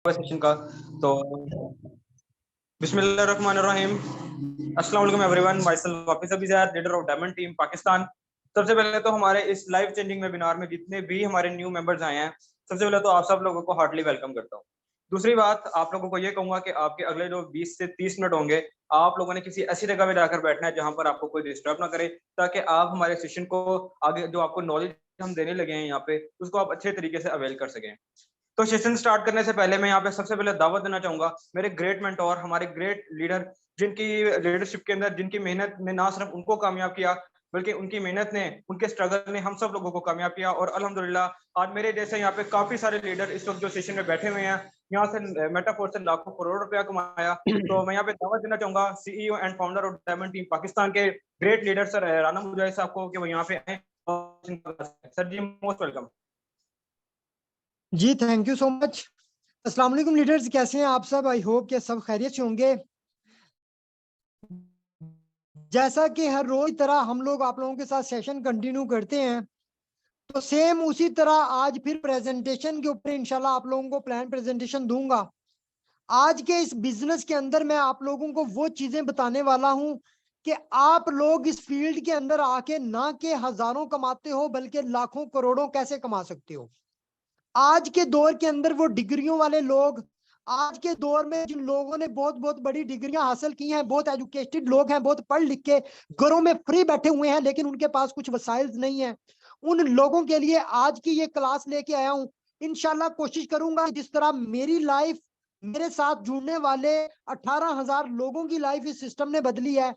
Session का। तो बिस्मिल्लाहिर्रहमानिर्रहीम, अस्सलाम वालेकुम एवरीवन। माय सेल्फ वाफिज अभी Zaid, leader of diamond team Pakistan. सबसे पहले तो हमारे इस लाइव चेंजिंग वेबिनार में जितने भी हमारे न्यू मेंबर्स आए हैं, सबसे पहले तो आप सब लोगों को हार्टली वेलकम करता हूँ। दूसरी बात, आप लोगों को ये कहूंगा कि आपके अगले जो 20 से 30 मिनट होंगे, आप लोगों ने किसी ऐसी जगह पे जाकर बैठना है जहां पर आपको कोई डिस्टर्ब ना करे, ताकि आप हमारे सेशन को आगे जो आपको नॉलेज हम देने लगे हैं यहाँ पे, उसको आप अच्छे तरीके से अवेल कर सकें। तो सेशन स्टार्ट करने से पहले मैं यहाँ पे सबसे पहले दावत देना चाहूंगा मेरे ग्रेट मेंटोर, हमारे ग्रेट लीडर, जिनकी लीडरशिप के अंदर, जिनकी मेहनत ने ना सिर्फ उनको कामयाब किया, बल्कि उनकी मेहनत ने, उनके स्ट्रगल ने हम सब लोगों को कामयाब किया। और अल्हम्दुलिल्लाह आज मेरे जैसे यहाँ पे काफी सारे लीडर इस वक्त जो सेशन में बैठे हुए हैं, यहाँ से मेटाफोर से लाखों करोड़ रुपया कमाया। तो मैं यहाँ पे दावत देना चाहूंगा CEO and founder of diamond team Pakistan के great leader sir Rana Mujahid साहब को कि वो यहाँ पे आए। Sir ji most welcome. जी थैंक यू सो मच। अस्सलाम वालेकुम लीडर्स, कैसे हैं आप सब? आई होप कि सब खैरियत से होंगे। जैसा कि हर रोज तरह हम लोग आप लोगों के साथ सेशन कंटिन्यू करते हैं, तो सेम उसी तरह आज फिर प्रेजेंटेशन के ऊपर इंशाल्लाह आप लोगों को प्लान प्रेजेंटेशन दूंगा। आज के इस बिजनेस के अंदर मैं आप लोगों को वो चीजें बताने वाला हूं कि आप लोग इस फील्ड के अंदर आके ना के हजारों कमाते हो, बल्कि लाखों करोड़ों कैसे कमा सकते हो। आज के दौर के अंदर वो डिग्रियों वाले लोग, आज के दौर में जिन लोगों ने बहुत बहुत बड़ी डिग्रियां हासिल की हैं, बहुत एजुकेटेड लोग हैं, बहुत पढ़ लिख के घरों में फ्री बैठे हुए हैं, लेकिन उनके पास कुछ वसाइल नहीं है, उन लोगों के लिए आज की ये क्लास लेके आया हूं। इंशाल्लाह कोशिश करूंगा जिस तरह मेरी लाइफ, मेरे साथ जुड़ने वाले 18,000 लोगों की लाइफ इस सिस्टम ने बदली है,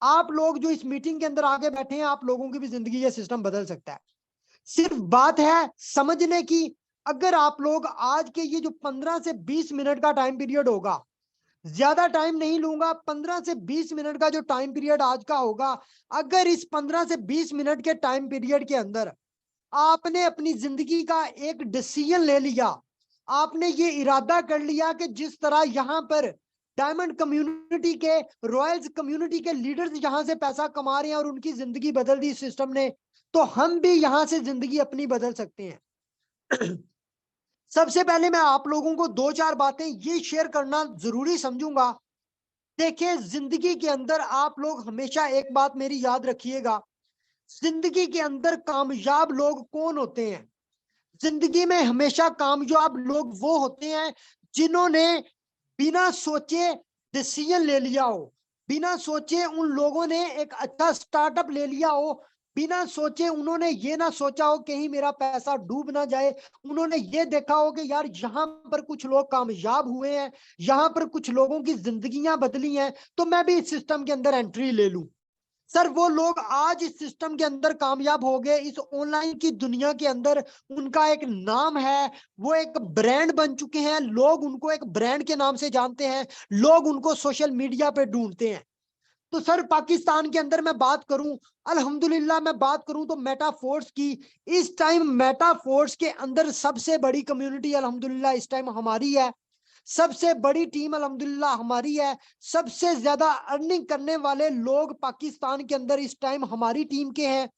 आप लोग जो इस मीटिंग के अंदर आगे बैठे हैं, आप लोगों की भी जिंदगी ये सिस्टम बदल सकता है। सिर्फ बात है समझने की। अगर आप लोग आज के ये जो 15 से 20 मिनट का टाइम पीरियड होगा, ज्यादा टाइम नहीं लूंगा, 15 से 20 मिनट का जो टाइम पीरियड आज का होगा, अगर इस 15 से 20 मिनट के टाइम पीरियड के अंदर आपने अपनी जिंदगी का एक डिसीजन ले लिया, आपने ये इरादा कर लिया कि जिस तरह यहाँ पर डायमंड कम्युनिटी के, रॉयल्स कम्युनिटी के लीडर्स यहाँ से पैसा कमा रहे हैं और उनकी जिंदगी बदल दी सिस्टम ने, तो हम भी यहाँ से जिंदगी अपनी बदल सकते हैं। सबसे पहले मैं आप लोगों को दो चार बातें ये शेयर करना जरूरी समझूंगा। देखिए, जिंदगी के अंदर आप लोग हमेशा एक बात मेरी याद रखिएगा, जिंदगी के अंदर कामयाब लोग कौन होते हैं? जिंदगी में हमेशा कामयाब लोग वो होते हैं जिन्होंने बिना सोचे डिसीजन ले लिया हो, बिना सोचे उन लोगों ने एक अच्छा स्टार्टअप ले लिया हो, बिना सोचे उन्होंने ये ना सोचा हो कहीं मेरा पैसा डूब ना जाए, उन्होंने ये देखा हो कि यार यहाँ पर कुछ लोग कामयाब हुए हैं, यहाँ पर कुछ लोगों की जिंदगियां बदली हैं, तो मैं भी इस सिस्टम के अंदर एंट्री ले लूं। सर वो लोग आज इस सिस्टम के अंदर कामयाब हो गए, इस ऑनलाइन की दुनिया के अंदर उनका एक नाम है, वो एक ब्रांड बन चुके हैं, लोग उनको एक ब्रांड के नाम से जानते हैं, लोग उनको सोशल मीडिया पे ढूंढते हैं। तो सर पाकिस्तान के अंदर मैं बात करूं, अल्हम्दुलिल्लाह मैं बात करूं तो मेटाफोर्स की, इस टाइम मेटाफोर्स के अंदर सबसे बड़ी कम्युनिटी अल्हम्दुलिल्लाह इस टाइम हमारी है, सबसे बड़ी टीम अल्हम्दुलिल्लाह हमारी है, सबसे ज्यादा अर्निंग करने वाले लोग पाकिस्तान के अंदर इस टाइम हमारी टीम के हैं।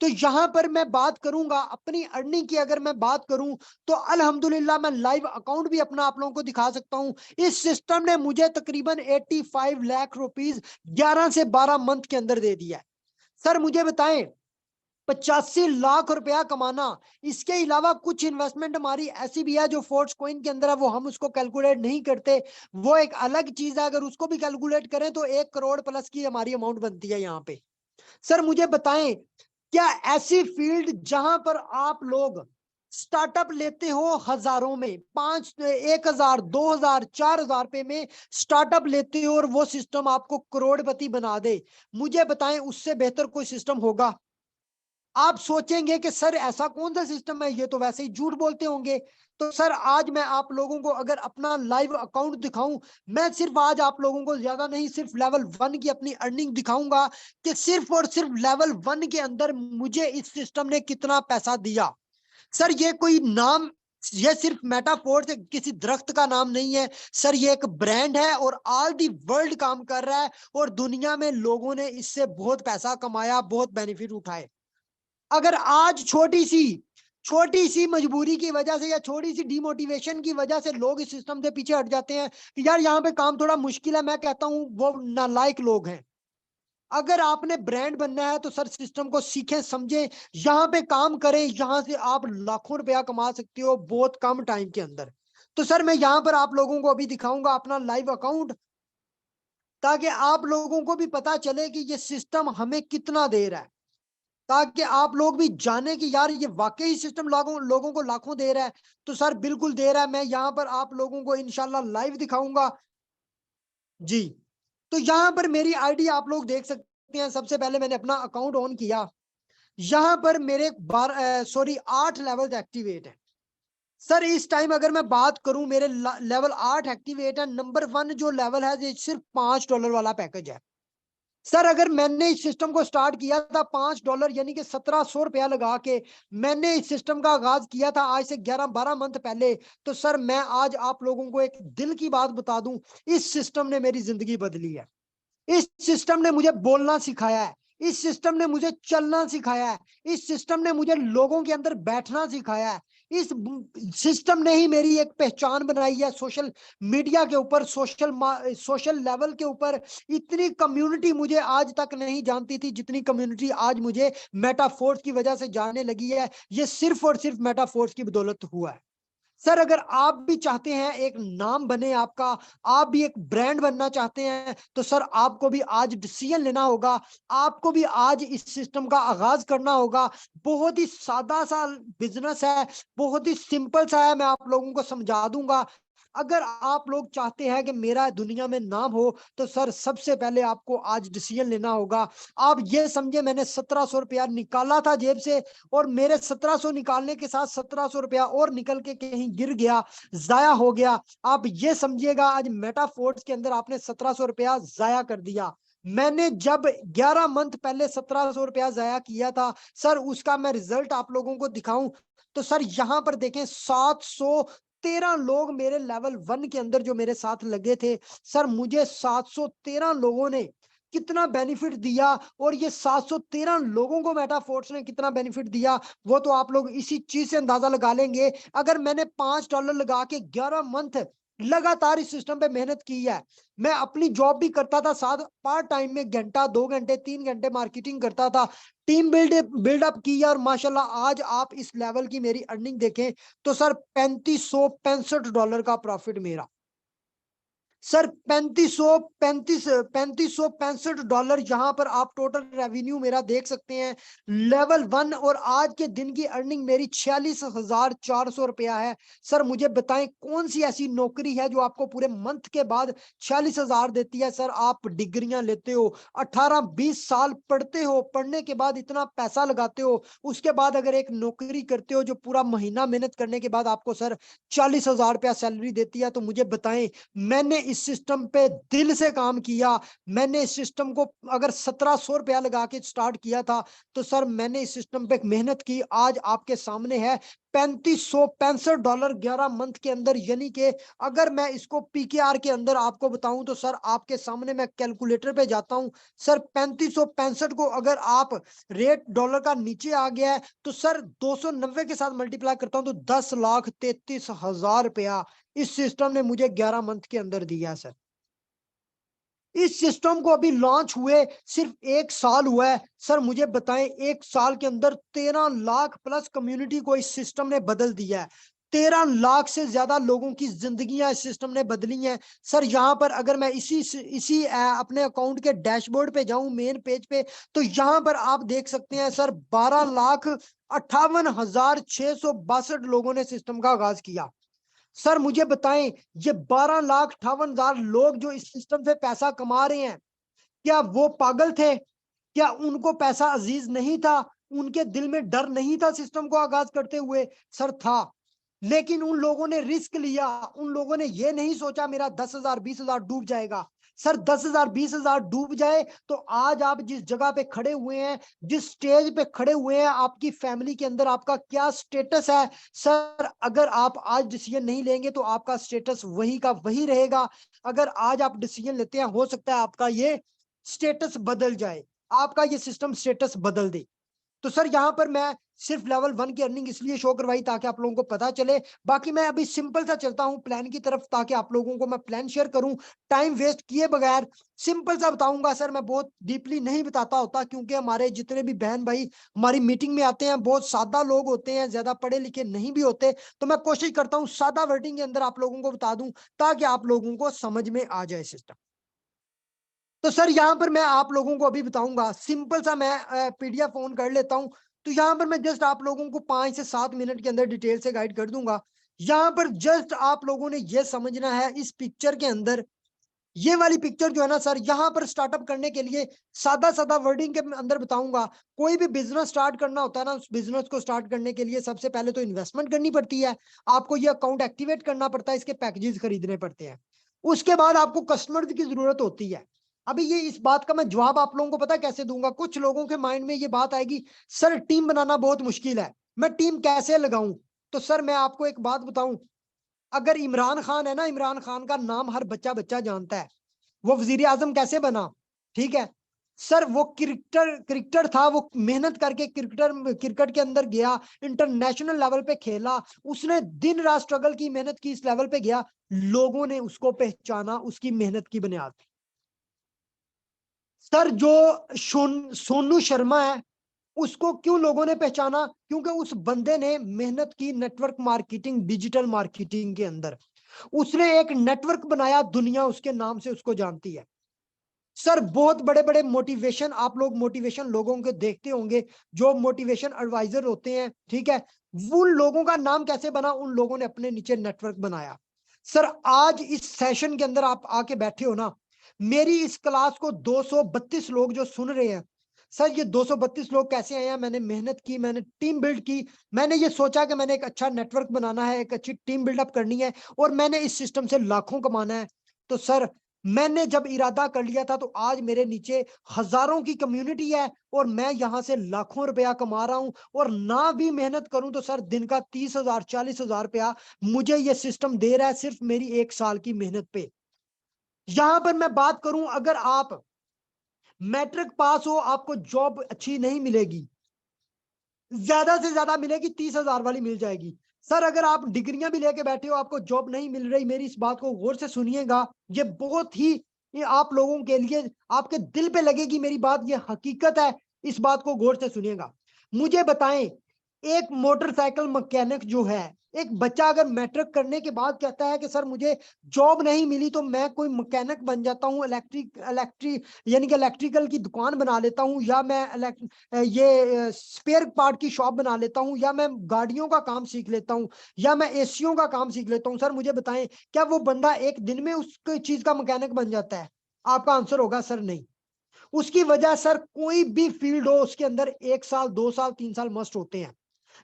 तो यहाँ पर मैं बात करूंगा अपनी अर्निंग की, अगर मैं बात करूं तो अल्हम्दुलिल्लाह मैं लाइव अकाउंट भी अपना आप लोगों को दिखा सकता हूं। इस सिस्टम ने मुझे तकरीबन 85 लाख रुपीस 11 से 12 मंथ के अंदर दे दिया है। सर मुझे बताएं, 85 लाख रुपया कमाना, इसके अलावा कुछ इन्वेस्टमेंट हमारी ऐसी भी है जो फोर्स कॉइन के अंदर है, वो हम उसको कैलकुलेट नहीं करते, वो एक अलग चीज है, अगर उसको भी कैलकुलेट करें तो 1 करोड़ प्लस की हमारी अमाउंट बनती है यहाँ पे। सर मुझे बताएं, क्या ऐसी फील्ड जहां पर आप लोग स्टार्टअप लेते हो हजारों में, 1,000 2,000 4,000 रुपए में स्टार्टअप लेते हो और वो सिस्टम आपको करोड़पति बना दे, मुझे बताएं उससे बेहतर कोई सिस्टम होगा? आप सोचेंगे कि सर ऐसा कौन सा सिस्टम है, ये तो वैसे ही झूठ बोलते होंगे। तो सर आज मैं आप लोगों को अगर अपना लाइव अकाउंट दिखाऊं, मैं सिर्फ आज आप लोगों को ज्यादा नहीं, सिर्फ लेवल 1 की अपनी अर्निंग दिखाऊंगा कि सिर्फ और सिर्फ लेवल 1 के अंदर मुझे इस सिस्टम ने कितना पैसा दिया। सर ये कोई नाम, ये सिर्फ मेटाफोर से किसी दरख्त का नाम नहीं है सर, ये एक ब्रांड है और ऑल दी वर्ल्ड काम कर रहा है और दुनिया में लोगों ने इससे बहुत पैसा कमाया, बहुत बेनिफिट उठाए। अगर आज छोटी सी छोटी सी मजबूरी की वजह से या छोटी सी डिमोटिवेशन की वजह से लोग इस सिस्टम से पीछे हट जाते हैं कि यार यहाँ पे काम थोड़ा मुश्किल है। मैं कहता हूँ वो नालायक लोग हैं। अगर आपने ब्रांड बनना है तो सर सिस्टम को सीखें, समझें, यहाँ पे काम करें। यहाँ से आप लाखों रुपया कमा सकते हो बहुत कम टाइम के अंदर। तो सर मैं यहाँ पर आप लोगों को अभी दिखाऊंगा अपना लाइव अकाउंट, ताकि आप लोगों को भी पता चले कि ये सिस्टम हमें कितना दे रहा है, ताकि आप लोग भी जाने कि यार ये वाकई सिस्टम लोगों को लाखों दे रहा है। तो सर बिल्कुल दे रहा है। मैं यहाँ पर आप लोगों को इंशाल्लाह लाइव दिखाऊंगा जी। तो यहाँ पर मेरी आईडी आप लोग देख सकते हैं। सबसे पहले मैंने अपना अकाउंट ऑन किया। यहाँ पर मेरे 8 लेवल एक्टिवेट है। सर इस टाइम अगर मैं बात करूं मेरे लेवल 8 एक्टिवेट है। नंबर 1 जो लेवल है ये सिर्फ $5 वाला पैकेज है। सर अगर मैंने इस सिस्टम को स्टार्ट किया था $5 यानी कि 1700 रुपया लगा के मैंने इस सिस्टम का आगाज किया था आज से 11-12 मंथ पहले। तो सर मैं आज आप लोगों को एक दिल की बात बता दूं, इस सिस्टम ने मेरी जिंदगी बदली है। इस सिस्टम ने मुझे बोलना सिखाया है। इस सिस्टम ने मुझे चलना सिखाया है। इस सिस्टम ने मुझे लोगों के अंदर बैठना सिखाया है। इस सिस्टम ने ही मेरी एक पहचान बनाई है सोशल मीडिया के ऊपर, सोशल लेवल के ऊपर। इतनी कम्युनिटी मुझे आज तक नहीं जानती थी जितनी कम्युनिटी आज मुझे मेटाफोर्स की वजह से जानने लगी है। ये सिर्फ और सिर्फ मेटाफोर्स की बदौलत हुआ है। सर अगर आप भी चाहते हैं एक नाम बने आपका, आप भी एक ब्रांड बनना चाहते हैं, तो सर आपको भी आज डिसीजन लेना होगा। आपको भी आज इस सिस्टम का आगाज करना होगा। बहुत ही सादा सा बिजनेस है, बहुत ही सिंपल सा है। मैं आप लोगों को समझा दूंगा। अगर आप लोग चाहते हैं कि मेरा दुनिया में नाम हो, तो सर सबसे पहले आपको आज डिसीजन लेना होगा। आप ये समझे मैंने 1700 रुपया निकाला था जेब से, और मेरे 1700 निकालने के साथ 1700 रुपया और निकल के कहीं गिर गया, जाया हो गया। आप ये समझिएगा आज मेटाफोर्स के अंदर आपने 1700 रुपया जाया कर दिया। मैंने जब 11 मंथ पहले 1700 रुपया जाया किया था, सर उसका मैं रिजल्ट आप लोगों को दिखाऊं तो सर यहां पर देखें 713 लोग मेरे लेवल 1 के अंदर जो मेरे साथ लगे थे। सर मुझे 713 लोगों ने कितना बेनिफिट दिया, और ये 713 लोगों को मेटाफोर्स ने कितना बेनिफिट दिया वो तो आप लोग इसी चीज से अंदाजा लगा लेंगे। अगर मैंने $5 लगा के 11 मंथ लगातार इस सिस्टम पे मेहनत की है, मैं अपनी जॉब भी करता था साथ, पार्ट टाइम में घंटा 2 घंटे 3 घंटे मार्केटिंग करता था, टीम बिल्डअप किया, और माशाल्लाह आज आप इस लेवल की मेरी अर्निंग देखें तो सर $3565 का प्रॉफिट मेरा। सर $3565 यहाँ पर आप टोटल रेवेन्यू मेरा देख सकते हैं लेवल 1, और आज के दिन की अर्निंग मेरी 46,400 रुपया है। सर मुझे बताएं कौन सी ऐसी नौकरी है जो आपको पूरे मंथ के बाद 46,000 देती है। सर आप डिग्रियां लेते हो, 18-20 साल पढ़ते हो, पढ़ने के बाद इतना पैसा लगाते हो, उसके बाद अगर एक नौकरी करते हो जो पूरा महीना मेहनत करने के बाद आपको सर 40,000 रुपया सैलरी देती है, तो मुझे बताएं मैंने इस सिस्टम पे दिल से काम किया। मैंने इस सिस्टम को अगर 1700 रुपया लगा के स्टार्ट किया था, तो सर मैंने इस सिस्टम पे मेहनत की। आज आपके सामने है $3565 11 मंथ के अंदर, यानी कि अगर मैं इसको पीकेआर के अंदर आपको बताऊं तो सर आपके सामने मैं कैलकुलेटर पे जाता हूं। सर 3565 को अगर आप रेट डॉलर का नीचे आ गया है तो सर 290 के साथ मल्टीप्लाई करता हूं तो 10,33,000 रुपया इस सिस्टम ने मुझे 11 मंथ के अंदर दिया। सर इस सिस्टम को अभी लॉन्च हुए सिर्फ 1 साल हुआ है। सर मुझे बताएं 1 साल के अंदर 13 लाख प्लस कम्युनिटी को इस सिस्टम ने बदल दिया है। 13 लाख से ज्यादा लोगों की जिंदगियां इस सिस्टम ने बदली हैं। सर यहाँ पर अगर मैं इसी अपने अकाउंट के डैशबोर्ड पे जाऊं मेन पेज पे, तो यहाँ पर आप देख सकते हैं सर 12,58,662 लोगों ने सिस्टम का आगाज किया। सर मुझे बताएं ये 12,58,000 लोग जो इस सिस्टम से पैसा कमा रहे हैं, क्या वो पागल थे? क्या उनको पैसा अजीज नहीं था? उनके दिल में डर नहीं था सिस्टम को आगाज करते हुए? सर था, लेकिन उन लोगों ने रिस्क लिया। उन लोगों ने ये नहीं सोचा मेरा 10,000 20,000 डूब जाएगा। सर 10,000 20,000 डूब जाए तो आज आप जिस जगह पे खड़े हुए हैं, जिस स्टेज पे खड़े हुए हैं, आपकी फैमिली के अंदर आपका क्या स्टेटस है? सर अगर आप आज डिसीजन नहीं लेंगे तो आपका स्टेटस वही का वही रहेगा। अगर आज आप डिसीजन लेते हैं हो सकता है आपका ये स्टेटस बदल जाए, आपका ये सिस्टम स्टेटस बदल दे। तो सर यहाँ पर मैं सिर्फ लेवल 1 की अर्निंग इसलिए शो करवाई ताकि आप लोगों को पता चले। बाकी मैं अभी सिंपल सा चलता हूँ प्लान की तरफ, ताकि आप लोगों को मैं प्लान शेयर करूं टाइम वेस्ट किए बगैर। सिंपल सा बताऊंगा सर, मैं बहुत डीपली नहीं बताता होता, क्योंकि हमारे जितने भी बहन भाई हमारी मीटिंग में आते हैं बहुत सादा लोग होते हैं, ज्यादा पढ़े लिखे नहीं भी होते। तो मैं कोशिश करता हूँ सादा वर्डिंग के अंदर आप लोगों को बता दूं ताकि आप लोगों को समझ में आ जाए सिस्टम। तो सर यहाँ पर मैं आप लोगों को अभी बताऊंगा, सिंपल सा मैं पीडीएफ ऑन कर लेता हूं। तो यहाँ पर मैं जस्ट आप लोगों को 5 से 7 मिनट के अंदर डिटेल से गाइड कर दूंगा। यहाँ पर जस्ट आप लोगों ने ये समझना है इस पिक्चर के अंदर, ये वाली पिक्चर जो है ना सर, यहाँ पर स्टार्टअप करने के लिए सादा सादा वर्डिंग के अंदर बताऊंगा। कोई भी बिजनेस स्टार्ट करना होता है ना, उस बिजनेस को स्टार्ट करने के लिए सबसे पहले तो इन्वेस्टमेंट करनी पड़ती है, आपको ये अकाउंट एक्टिवेट करना पड़ता है, इसके पैकेजेस खरीदने पड़ते हैं, उसके बाद आपको कस्टमर की जरूरत होती है। अभी ये इस बात का मैं जवाब आप लोगों को पता कैसे दूंगा, कुछ लोगों के माइंड में ये बात आएगी सर टीम बनाना बहुत मुश्किल है, मैं टीम कैसे लगाऊं। तो सर मैं आपको एक बात बताऊं, अगर इमरान खान है ना, इमरान खान का नाम हर बच्चा बच्चा जानता है, वो वजीर आजम कैसे बना, ठीक है सर, वो क्रिकेटर था, वो मेहनत करके क्रिकेट के अंदर गया, इंटरनेशनल लेवल पे खेला, उसने दिन रात स्ट्रगल की, मेहनत की, इस लेवल पे गया, लोगों ने उसको पहचाना उसकी मेहनत की बुनियाद पे। सर जो सोनू शर्मा है, उसको क्यों लोगों ने पहचाना, क्योंकि उस बंदे ने मेहनत की नेटवर्क मार्केटिंग, डिजिटल मार्केटिंग के अंदर उसने एक नेटवर्क बनाया, दुनिया उसके नाम से उसको जानती है। सर बहुत बड़े बड़े मोटिवेशन, आप लोग मोटिवेशन लोगों को देखते होंगे, जो मोटिवेशन एडवाइजर होते हैं, ठीक है, उन लोगों का नाम कैसे बना, उन लोगों ने अपने नीचे नेटवर्क बनाया। सर आज इस सेशन के अंदर आप आके बैठे हो ना, मेरी इस क्लास को 232 लोग जो सुन रहे हैं, सर ये 232 लोग कैसे आए हैं, मैंने मेहनत की, मैंने टीम बिल्ड की, मैंने ये सोचा कि मैंने एक अच्छा नेटवर्क बनाना है, एक अच्छी टीम बिल्डअप करनी है, और मैंने इस सिस्टम से लाखों कमाना है। तो सर मैंने जब इरादा कर लिया था, तो आज मेरे नीचे हजारों की कम्युनिटी है, और मैं यहां से लाखों रुपया कमा रहा हूं, और ना भी मेहनत करूं तो सर दिन का 30,000 40,000 रुपया मुझे ये सिस्टम दे रहा है, सिर्फ मेरी 1 साल की मेहनत पे। यहां पर मैं बात करूं, अगर आप मैट्रिक पास हो, आपको जॉब अच्छी नहीं मिलेगी, ज्यादा से ज्यादा मिलेगी 30,000 वाली मिल जाएगी। सर अगर आप डिग्रियां भी लेके बैठे हो, आपको जॉब नहीं मिल रही, मेरी इस बात को गौर से सुनिएगा, ये बहुत ही, ये आप लोगों के लिए आपके दिल पे लगेगी मेरी बात, ये हकीकत है, इस बात को गौर से सुनिएगा। मुझे बताएं, एक मोटरसाइकिल मैकेनिक जो है, एक बच्चा अगर मैट्रिक करने के बाद कहता है कि सर मुझे जॉब नहीं मिली, तो मैं कोई मैकेनिक बन जाता हूँ, यानी कि इलेक्ट्रिकल की दुकान बना लेता हूँ, या मैं ये स्पेयर पार्ट की शॉप बना लेता हूँ, या मैं गाड़ियों का काम सीख लेता हूँ, या मैं एसियों का काम सीख लेता हूँ, सर मुझे बताएं क्या वो बंदा एक दिन में उस चीज का मैकेनिक बन जाता है? आपका आंसर होगा सर नहीं। उसकी वजह सर कोई भी फील्ड हो, उसके अंदर 1 साल 2 साल 3 साल मस्ट होते हैं।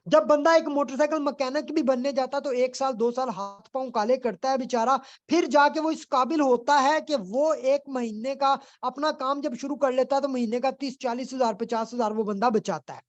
जब बंदा एक मोटरसाइकिल मैकेनिक भी बनने जाता है, तो 1 साल 2 साल हाथ पांव काले करता है बेचारा, फिर जाके वो इस काबिल होता है कि वो 1 महीने का अपना काम जब शुरू कर लेता है, तो महीने का 30 40 हजार 50 हजार वो बंदा बचाता है,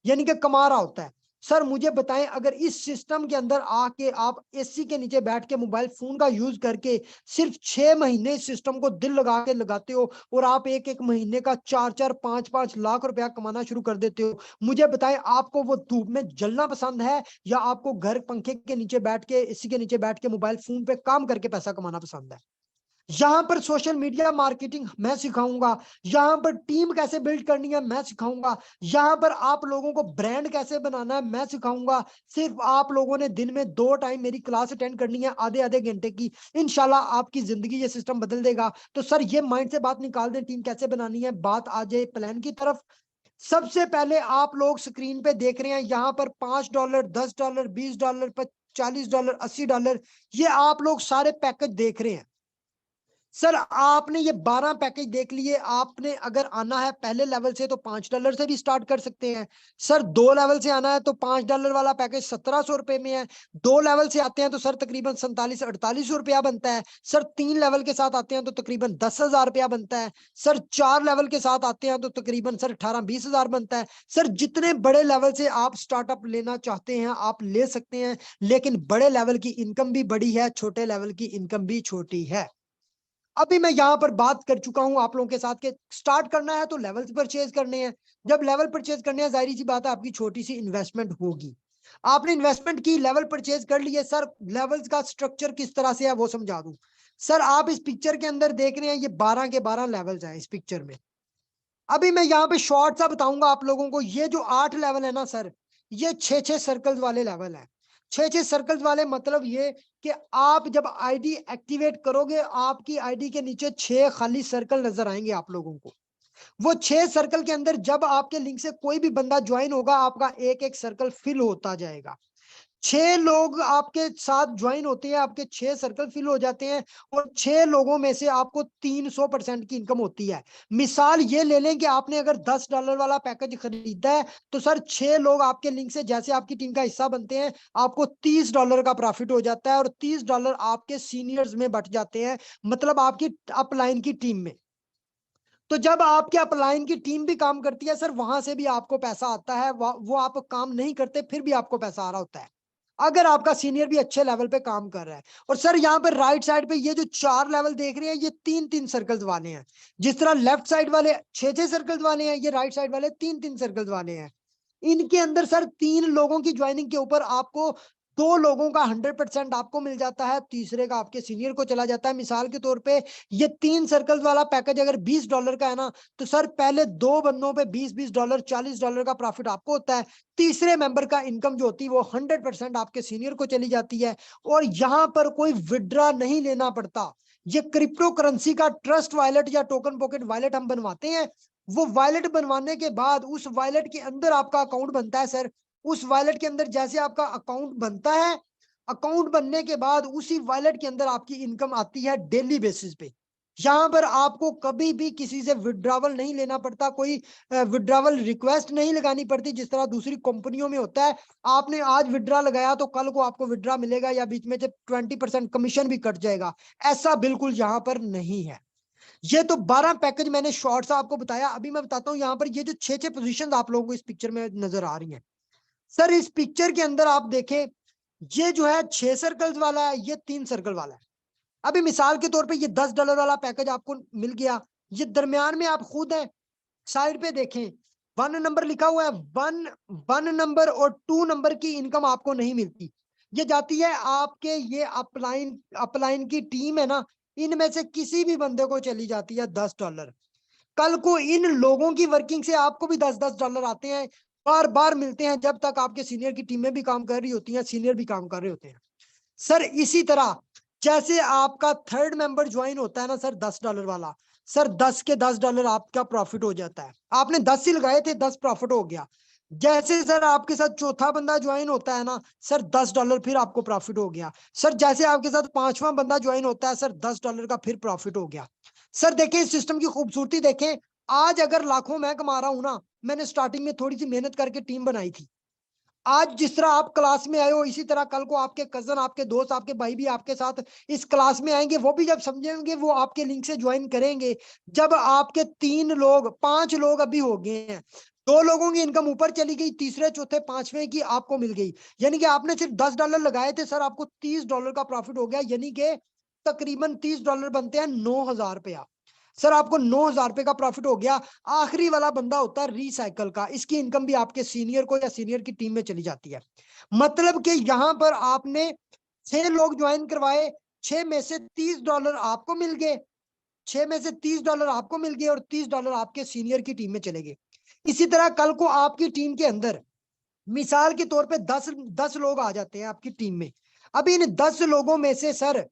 यानी कि कमा रहा होता है। सर मुझे बताएं, अगर इस सिस्टम के अंदर आके आप एसी के नीचे बैठ के मोबाइल फोन का यूज करके सिर्फ 6 महीने इस सिस्टम को दिल लगा के लगाते हो, और आप एक एक महीने का 4 4 5 5 लाख रुपया कमाना शुरू कर देते हो, मुझे बताएं आपको वो धूप में जलना पसंद है, या आपको घर पंखे के नीचे बैठ के, एसी के नीचे बैठ के मोबाइल फोन पे काम करके पैसा कमाना पसंद है? यहाँ पर सोशल मीडिया मार्केटिंग मैं सिखाऊंगा, यहाँ पर टीम कैसे बिल्ड करनी है मैं सिखाऊंगा, यहाँ पर आप लोगों को ब्रांड कैसे बनाना है मैं सिखाऊंगा। सिर्फ आप लोगों ने दिन में 2 टाइम मेरी क्लास अटेंड करनी है, आधे आधे घंटे की, इंशाल्लाह आपकी जिंदगी ये सिस्टम बदल देगा। तो सर ये माइंड से बात निकाल दें, टीम कैसे बनानी है, बात आ जाए प्लान की तरफ। सबसे पहले आप लोग स्क्रीन पे देख रहे हैं, यहाँ पर $5 $10 $20 $40 $80, ये आप लोग सारे पैकेज देख रहे हैं। सर आपने ये 12 पैकेज देख लिए, आपने अगर आना है पहले लेवल से तो $5 से भी स्टार्ट कर सकते हैं। सर 2 लेवल से आना है तो $5 वाला पैकेज 1700 रुपए में है। 2 लेवल से आते हैं तो सर तकरीबन 47-48 रुपया बनता है। सर 3 लेवल के साथ आते हैं तो तकरीबन 10,000 रुपया बनता है। सर 4 लेवल के साथ आते हैं तो तकरीबन सर 18-20 हजार बनता है। सर जितने बड़े लेवल से आप स्टार्टअप लेना चाहते हैं आप ले सकते हैं, लेकिन बड़े लेवल की इनकम भी बड़ी है, छोटे लेवल की इनकम भी छोटी है। अभी मैं यहाँ पर बात कर चुका हूँ आप लोगों के साथ के स्टार्ट करना है तो लेवल्स परचेज करने हैं। जब लेवल परचेज करने हैं, जाहिर सी बात है आपकी छोटी सी इन्वेस्टमेंट होगी। आपने इन्वेस्टमेंट की, लेवल परचेज कर लिए। सर लेवल्स का स्ट्रक्चर किस तरह से है वो समझा दूं। सर आप इस पिक्चर के अंदर देख रहे हैं, ये 12 के 12 लेवल्स हैं इस पिक्चर में। अभी मैं यहाँ पे शॉर्ट सा बताऊंगा आप लोगों को। ये जो 8 लेवल है ना सर, ये 6 सर्कल्स वाले लेवल है। 6 सर्कल्स वाले मतलब ये कि आप जब आईडी एक्टिवेट करोगे, आपकी आईडी के नीचे 6 खाली सर्कल नजर आएंगे आप लोगों को। वो 6 सर्कल के अंदर जब आपके लिंक से कोई भी बंदा ज्वाइन होगा, आपका एक एक सर्कल फिल होता जाएगा। 6 लोग आपके साथ ज्वाइन होते हैं, आपके 6 सर्कल फिल हो जाते हैं, और 6 लोगों में से आपको 300% की इनकम होती है। मिसाल ये ले लें कि आपने अगर $10 वाला पैकेज खरीदा है, तो सर 6 लोग आपके लिंक से जैसे आपकी टीम का हिस्सा बनते हैं, आपको $30 का प्रॉफिट हो जाता है, और $30 आपके सीनियर्स में बट जाते हैं, मतलब आपकी अपलाइन की टीम में। तो जब आपके अपलाइन की टीम भी काम करती है सर, वहां से भी आपको पैसा आता है। वो आप काम नहीं करते फिर भी आपको पैसा आ रहा होता है, अगर आपका सीनियर भी अच्छे लेवल पे काम कर रहा है। और सर यहाँ पर राइट साइड पे ये जो 4 लेवल देख रहे हैं, ये 3-3 सर्कल्स वाले हैं। जिस तरह लेफ्ट साइड वाले 6-6 सर्कल्स वाले हैं, ये राइट साइड वाले 3-3 सर्कल्स वाले हैं। इनके अंदर सर 3 लोगों की ज्वाइनिंग के ऊपर आपको 2 लोगों का 100% आपको मिल जाता है, तीसरे का आपके सीनियर को चला जाता है। मिसाल के तौर पे ये 3 सर्कल्स वाला पैकेज अगर $20 का है ना, तो सर पहले 2 बंदों पे $20 $40 का प्रॉफिट आपको होता है। तीसरे मेंबर का इनकम जो होती है वो 100% आपके सीनियर को चली जाती है। और यहाँ पर कोई विड्रॉ नहीं लेना पड़ता। ये क्रिप्टो करेंसी का ट्रस्ट वॉलेट या टोकन पॉकेट वॉलेट हम बनवाते हैं। वो वॉलेट बनवाने के बाद उस वॉलेट के अंदर आपका अकाउंट बनता है सर। उस वॉलेट के अंदर जैसे आपका अकाउंट बनता है, अकाउंट बनने के बाद उसी वॉलेट के अंदर आपकी इनकम आती है डेली बेसिस पे। यहाँ पर आपको कभी भी किसी से विड्रॉवल नहीं लेना पड़ता, कोई विड्रॉवल रिक्वेस्ट नहीं लगानी पड़ती जिस तरह दूसरी कंपनियों में होता है। आपने आज विड्रॉ लगाया तो कल को आपको विड्रॉ मिलेगा, या बीच में से 20% कमीशन भी कट जाएगा। ऐसा बिल्कुल यहाँ पर नहीं है। ये तो 12 पैकेज मैंने शॉर्ट सा आपको बताया। अभी मैं बताता हूँ यहाँ पर ये जो 6 पोजीशन आप लोगों को इस पिक्चर में नजर आ रही हैं। सर इस पिक्चर के अंदर आप देखें, ये जो है 6 सर्कल्स वाला है, ये 3 सर्कल वाला है। अभी मिसाल के तौर पे ये $10 वाला पैकेज आपको मिल गया। ये दरमियान में आप खुद है, साइड पे देखें 1 नंबर लिखा हुआ है। 1 नंबर और 2 नंबर की इनकम आपको नहीं मिलती। ये जाती है आपके ये अपलाइन की टीम है ना, इनमें से किसी भी बंदे को चली जाती है $10। कल को इन लोगों की वर्किंग से आपको भी $10 आते हैं, बार बार मिलते हैं, जब तक आपके सीनियर की टीमें भी काम कर रही होती हैं, सीनियर भी काम कर रहे होते हैं। सर इसी तरह जैसे आपका थर्ड मेंबर ज्वाइन होता है ना सर $10 वाला, सर 10 के $10 आपका प्रॉफिट हो जाता है। आपने 10 ही लगाए थे, 10 प्रॉफिट हो गया। जैसे सर आपके साथ चौथा बंदा ज्वाइन होता है ना सर, $10 फिर आपको प्रॉफिट हो गया। सर जैसे आपके साथ 5वां बंदा ज्वाइन होता है सर, $10 का फिर प्रॉफिट हो गया। सर देखें इस सिस्टम की खूबसूरती देखें। आज अगर लाखों मैं कमा रहा हूं ना, मैंने स्टार्टिंग में थोड़ी सी मेहनत करके टीम बनाई थी। आज जिस तरह आप क्लास में आए हो, इसी तरह कल को आपके कजन, आपके दोस्त, आपके भाई भी आपके साथ इस क्लास में आएंगे। वो भी जब समझेंगे वो आपके लिंक से ज्वाइन करेंगे। जब आपके 3 लोग 5 लोग अभी हो गए हैं, 2 लोगों की इनकम ऊपर चली गई, तीसरे चौथे 5वें की आपको मिल गई। यानी कि आपने सिर्फ $10 लगाए थे सर, आपको $30 का प्रॉफिट हो गया। यानी कि तकरीबन $30 बनते हैं 9,000 रुपया। सर आपको 9,000 रुपए का प्रॉफिट हो गया। आखिरी वाला बंदा होता है रिसाइकल का, इसकी इनकम भी आपके सीनियर को या सीनियर की टीम में चली जाती है। मतलब कि यहाँ पर आपने 6 लोग ज्वाइन करवाए, 6 में से $30 आपको मिल गए, 6 में से $30 आपको मिल गए, और $30 आपके सीनियर की टीम में चले गए। इसी तरह कल को आपकी टीम के अंदर मिसाल के तौर पे 10 लोग आ जाते हैं आपकी टीम में। अभी इन 10 लोगों में से सर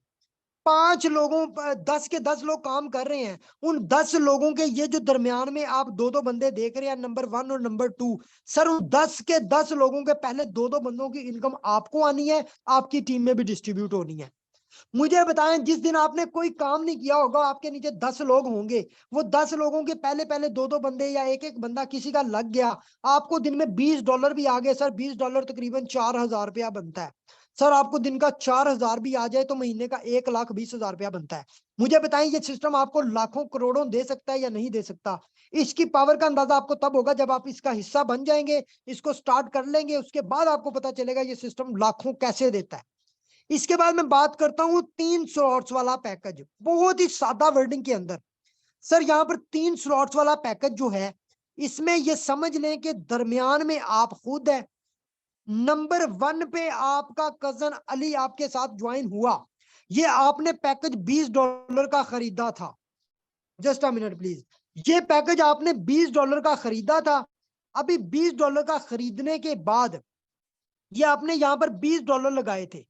5 लोगों 10 के 10 लोग काम कर रहे हैं। उन 10 लोगों के ये जो दरमियान में आप 2-2 बंदे देख रहे हैं, नंबर 1 और नंबर 2, सर उन 10 के 10 लोगों के पहले 2-2 बंदों की इनकम आपको आनी है, आपकी टीम में भी डिस्ट्रीब्यूट होनी है। मुझे बताएं, जिस दिन आपने कोई काम नहीं किया होगा, आपके नीचे 10 लोग होंगे, वो 10 लोगों के पहले पहले 2-2 बंदे या एक एक बंदा किसी का लग गया, आपको दिन में $20 भी आ गए सर, $20 तकरीबन 4,000 रुपया बनता है। सर आपको दिन का 4,000 भी आ जाए तो महीने का 1,20,000 रुपया बनता है। मुझे बताएं ये सिस्टम आपको लाखों करोड़ों दे सकता है या नहीं दे सकता। इसकी पावर का अंदाजा आपको तब होगा जब आप इसका हिस्सा बन जाएंगे, इसको स्टार्ट कर लेंगे, उसके बाद आपको पता चलेगा ये सिस्टम लाखों कैसे देता है। इसके बाद मैं बात करता हूँ 3 स्लॉट्स वाला पैकेज, बहुत ही सादा वर्डिंग के अंदर। सर यहाँ पर 3 स्लॉट्स वाला पैकेज जो है, इसमें ये समझ लें कि दरमियान में आप खुद है, नंबर 1 पे आपका कजन अली आपके साथ ज्वाइन हुआ। ये आपने पैकेज $20 का खरीदा था। Just a minute please. ये पैकेज आपने $20 का खरीदा था। अभी $20 का खरीदने के बाद ये आपने यहाँ पर $20 लगाए थे।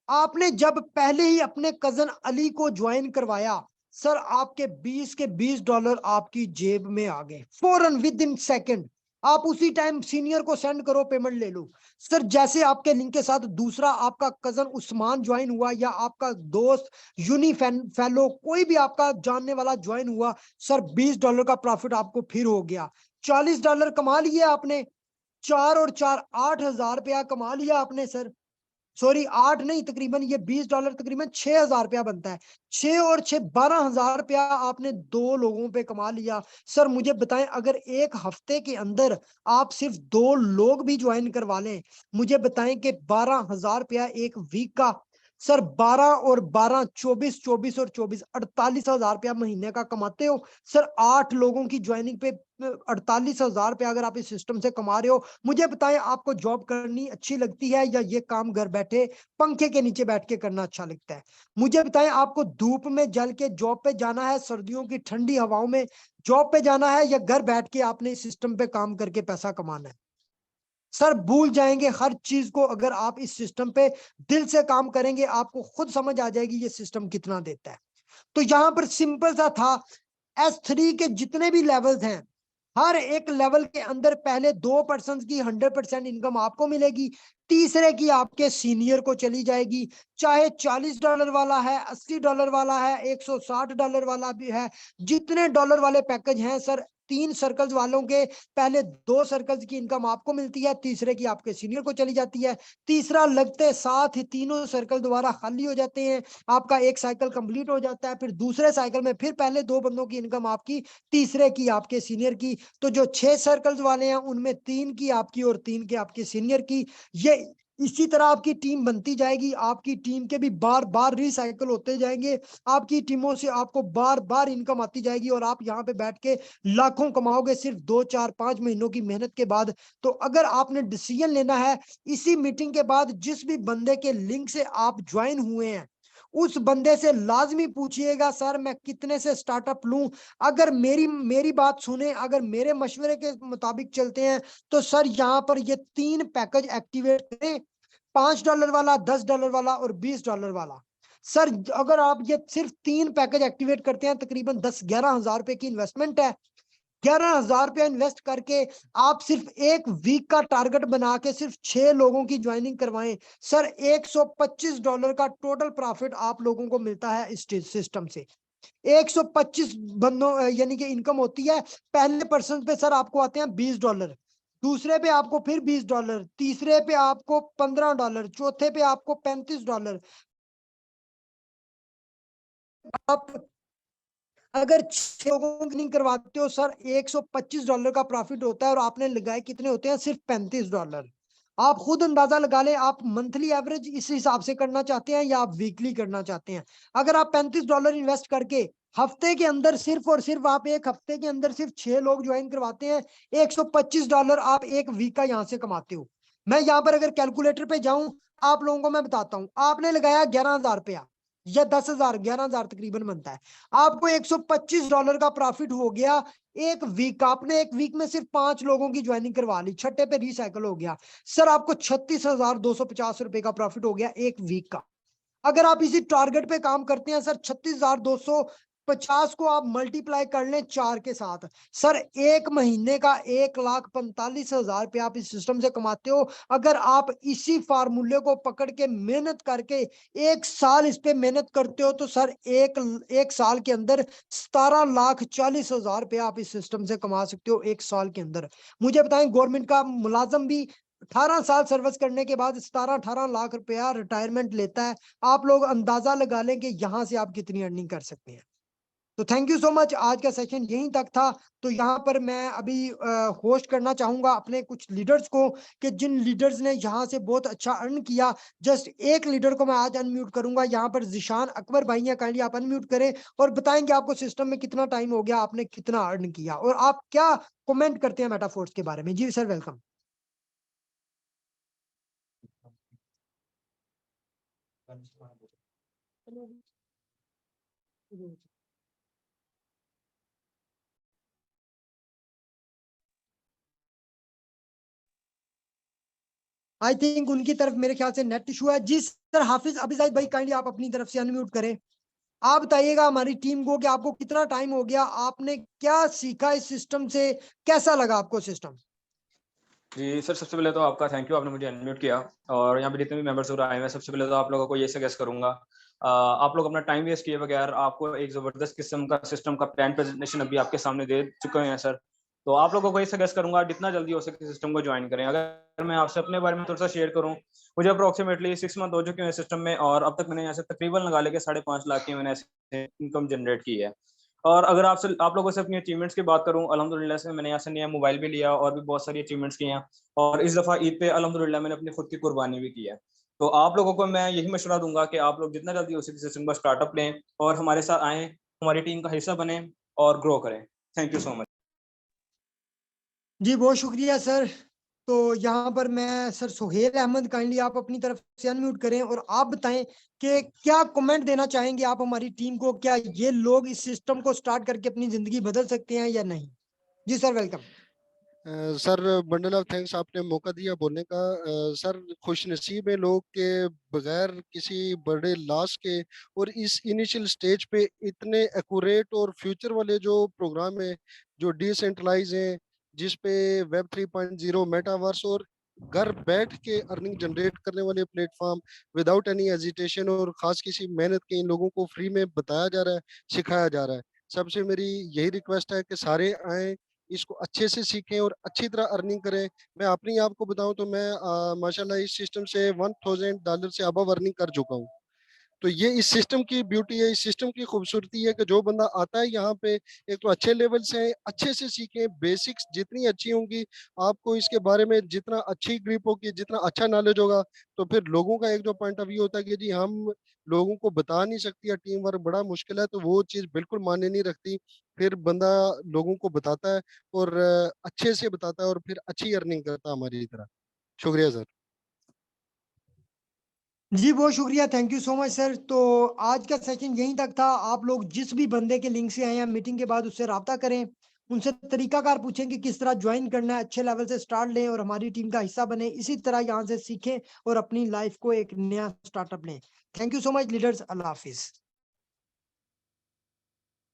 आपने जब पहले ही अपने कजन अली को ज्वाइन करवाया, सर आपके 20 के $20 आपकी जेब में आ गए फौरन, विद इन सेकेंड। आप उसी टाइम सीनियर को सेंड करो, पेमेंट ले लो। सर जैसे आपके लिंक के साथ दूसरा आपका कजन उस्मान ज्वाइन हुआ, या आपका दोस्त यूनी फेलो कोई भी आपका जानने वाला ज्वाइन हुआ, सर $20 का प्रॉफिट आपको फिर हो गया। $40 कमा लिए आपने, 4 और 4 8,000 रुपया कमा लिया आपने सर। सॉरी 8 नहीं, तकरीबन ये $20 तकरीबन 6,000 रुपया बनता है। 6 और 6 12,000 रुपया आपने 2 लोगों पे कमा लिया। सर मुझे बताएं, अगर एक हफ्ते के अंदर आप सिर्फ 2 लोग भी ज्वाइन करवा लें, मुझे बताएं कि 12,000 रुपया एक वीक का। सर 12 और 12 24, 24 और 24 48,000 रुपया महीने का कमाते हो। सर 8 लोगों की ज्वाइनिंग पे 48,000 रुपया अगर आप इस सिस्टम से कमा रहे हो, मुझे बताएं आपको जॉब करनी अच्छी लगती है, या ये काम घर बैठे पंखे के नीचे बैठ के करना अच्छा लगता है? मुझे बताएं आपको धूप में जल के जॉब पे जाना है, सर्दियों की ठंडी हवाओं में जॉब पे जाना है, या घर बैठ के आपने इस सिस्टम पे काम करके पैसा कमाना है? सर भूल जाएंगे हर चीज को। अगर आप इस सिस्टम पे दिल से काम करेंगे, आपको खुद समझ आ जाएगी ये सिस्टम कितना देता है। तो यहां पर सिंपल सा था, S3 के जितने भी लेवल्स हैं, हर एक लेवल के अंदर पहले 2% की 100% इनकम आपको मिलेगी, तीसरे की आपके सीनियर को चली जाएगी। चाहे $40 वाला है, $80 वाला है, $160 वाला भी है, जितने डॉलर वाले पैकेज हैं सर, 3 सर्कल्स वालों के पहले 2 सर्कल्स की इनकम आपको मिलती है, तीसरे की आपके सीनियर को चली जाती है। तीसरा लगते साथ ही तीनों सर्कल दोबारा खाली हो जाते हैं, आपका एक साइकिल कंप्लीट हो जाता है। फिर दूसरे साइकिल में फिर पहले 2 बंदों की इनकम आपकी, तीसरे की आपके सीनियर की। तो जो 6 सर्कल्स वाले हैं उनमें 3 की आपकी और 3 के आपके सीनियर की। ये इसी तरह आपकी टीम बनती जाएगी, आपकी टीम के भी बार बार रिसाइकल होते जाएंगे, आपकी टीमों से आपको बार बार इनकम आती जाएगी, और आप यहाँ पे बैठ के लाखों कमाओगे सिर्फ 2 4 5 महीनों की मेहनत के बाद। तो अगर आपने डिसीजन लेना है, इसी मीटिंग के बाद जिस भी बंदे के लिंक से आप ज्वाइन हुए हैं, उस बंदे से लाजमी पूछिएगा, सर मैं कितने से स्टार्टअप लूं? अगर मेरी बात सुने, अगर मेरे मशवरे के मुताबिक चलते हैं, तो सर यहाँ पर ये 3 पैकेज एक्टिवेट करें, $5 वाला, $10 वाला और $20 वाला। सर अगर आप ये सिर्फ 3 पैकेज एक्टिवेट करते हैं, तकरीबन 10-11 हजार रुपए की इन्वेस्टमेंट है। 11,000 रुपया इन्वेस्ट करके आप सिर्फ एक वीक का टारगेट बना के सिर्फ 6 लोगों की ज्वाइनिंग करवाएं, सर $125 का टोटल प्रॉफिट आप लोगों को मिलता है इस सिस्टम से। 125 बंदों यानी कि इनकम होती है। पहले पर्सन पे सर आपको आते हैं $20, दूसरे पे आपको फिर $20, तीसरे पे आपको $15, चौथे पे आपको $35। आप अगर 6 लोगों की नहीं करवाते हो सर, $125 का प्रॉफिट होता है, और आपने लगाए कितने होते हैं? सिर्फ $35। आप खुद अंदाजा लगा ले, आप मंथली एवरेज इस हिसाब से करना चाहते हैं या आप वीकली करना चाहते हैं। अगर आप $35 इन्वेस्ट करके हफ्ते के अंदर सिर्फ और सिर्फ आप एक हफ्ते के अंदर सिर्फ 6 लोग ज्वाइन करवाते हैं, $125 आप एक वीक का यहाँ से कमाते हो। मैं यहाँ पर अगर कैलकुलेटर पे जाऊं, आप लोगों को मैं बताता हूँ, आपने लगाया $11,000 या 10,000, 11,000 तकरीबन बनता है, आपको $125 का प्रॉफिट हो गया एक वीक का। आपने एक वीक में सिर्फ 5 लोगों की ज्वाइनिंग करवा ली, छठे पे रिसाइकल हो गया, सर आपको $36,250 का प्रॉफिट हो गया एक वीक का। अगर आप इसी टारगेट पे काम करते हैं सर, 36,250 को आप मल्टीप्लाई कर लें 4 के साथ, सर एक महीने का 1,45,000 रुपया आप इस सिस्टम से कमाते हो। अगर आप इसी फार्मूले को पकड़ के मेहनत करके 1 साल इस पे मेहनत करते हो, तो सर एक साल के अंदर 17,40,000 रुपया आप इस सिस्टम से कमा सकते हो एक साल के अंदर। मुझे बताएं, गवर्नमेंट का मुलाजम भी 18 साल सर्विस करने के बाद 17-18 लाख रुपया रिटायरमेंट लेता है। आप लोग अंदाजा लगा लें कि यहां से आप कितनी अर्निंग कर सकते हैं। तो थैंक यू सो मच। आज का सेशन यहीं तक था। तो यहाँ पर मैं अभी होस्ट करना चाहूंगा अपने कुछ लीडर्स को, कि जिन लीडर्स ने यहाँ से बहुत अच्छा अर्न किया। जस्ट एक लीडर को मैं आज अनम्यूट करूंगा। यहाँ पर जिशान अकबर भाई हैं, काइंडली आप अनम्यूट करें और बताएंगे आपको सिस्टम में कितना टाइम हो गया, आपने कितना अर्न किया और आप क्या कमेंट करते हैं मेटाफोर्स के बारे में। जी सर, वेलकम। आई थिंक उनकी तरफ मेरे ख्याल से नेट इशू है। जी सर, हाफिज अभिजाद भाई काइंडली आप अपनी तरफ से अनम्यूट करें। आप बताइएगा हमारी टीम को कि आपको कितना टाइम हो गया, आपने क्या सीखा इस सिस्टम से, कैसा लगा आपको सिस्टम। जी सर, सबसे पहले तो आपका थैंक यू, आपने मुझे अनम्यूट किया। और यहाँ पे जितने भी मेंबर्स आए हैं, सबसे पहले तो आप लोगों को ये सजेस्ट करूंगा, आप लोग अपना टाइम वेस्ट किए बगैर आपको एक जबरदस्त किस्म का सिस्टम का प्लान प्रेजेंटेशन अभी आपके सामने दे चुके हैं सर। तो आप लोगों को ये सजेस्ट करूंगा जितना जल्दी हो सके सिस्टम को ज्वाइन करें। अगर मैं आपसे अपने बारे में थोड़ा सा शेयर करूँ, मुझे अप्रोक्सीमेटली 6 मंथ हो चुके हैं सिस्टम में, और अब तक मैंने यहाँ से तकरीबन लगा लेके 5.5 लाख की मैंने इनकम जनरेट की है। और अगर आप लोगों से अपनी अचीवमेंट्स की बात करूं, अल्हम्दुलिल्लाह से मैंने यहाँ से नया मोबाइल भी लिया और भी बहुत सारी अचीवमेंट्स की हैं। और इस दफ़ा ईद पे अल्हम्दुलिल्लाह मैंने अपनी खुद की कुर्बानी भी की है। तो आप लोगों को मैं यही मशवरा दूंगा कि आप लोग जितना जल्दी हो सके सिस्टम का स्टार्टअप लें और हमारे साथ आएँ, हमारी टीम का हिस्सा बने और ग्रो करें। Thank you so much. जी बहुत शुक्रिया सर। तो यहाँ पर मैं सर सुहेल अहमद, काइंडली आप अपनी तरफ से अनम्यूट करें और आप बताएं कि क्या कमेंट देना चाहेंगे आप हमारी टीम को, क्या ये लोग इस सिस्टम को स्टार्ट करके अपनी जिंदगी बदल सकते हैं या नहीं। जी sir, welcome. Sir bundle of thanks, आपने मौका दिया बोलने का। सर खुश नसीब है लोग के बगैर किसी बड़े लॉस के और इस इनिशियल स्टेज पे इतने एक्यूरेट और फ्यूचर वाले जो प्रोग्राम है जो डिसेंट्रलाइज हैं, जिस पे वेब 3.0 मेटावर्स और घर बैठ के अर्निंग जनरेट करने वाले प्लेटफॉर्म विदाउट एनी हेजिटेशन और खास किसी मेहनत के इन लोगों को फ्री में बताया जा रहा है, सिखाया जा रहा है। सबसे मेरी यही रिक्वेस्ट है कि सारे आएँ, इसको अच्छे से सीखें और अच्छी तरह अर्निंग करें। मैं अपनी आपको बताऊं तो मैं माशाल्लाह इस सिस्टम से $1000 से अबव अर्निंग कर चुका हूं। तो ये इस सिस्टम की ब्यूटी है, इस सिस्टम की खूबसूरती है कि जो बंदा आता है यहाँ पे, एक तो अच्छे लेवल से अच्छे से सीखें। बेसिक्स जितनी अच्छी होंगी, आपको इसके बारे में जितना अच्छी ग्रिप होगी, जितना अच्छा नॉलेज होगा, तो फिर लोगों का एक जो पॉइंट ऑफ व्यू होता है कि जी हम लोगों को बता नहीं सकती या टीम वर्क बड़ा मुश्किल है, तो वो चीज़ बिल्कुल मायने नहीं रखती। फिर बंदा लोगों को बताता है और अच्छे से बताता है और फिर अच्छी अर्निंग करता है हमारी तरह। शुक्रिया सर। जी बहुत शुक्रिया, thank you so much sir. तो आज का सेशन यहीं तक था। आप लोग जिस भी बंदे के लिंक से आए हैं, मीटिंग के बाद उससे राब्ता करें, उनसे तरीकाकार पूछें कि किस तरह ज्वाइन करना है, अच्छे लेवल से स्टार्ट लें और हमारी टीम का हिस्सा बने। इसी तरह यहाँ से सीखें और अपनी लाइफ को एक नया स्टार्टअप लें। Thank you so much leaders, Allah Hafiz.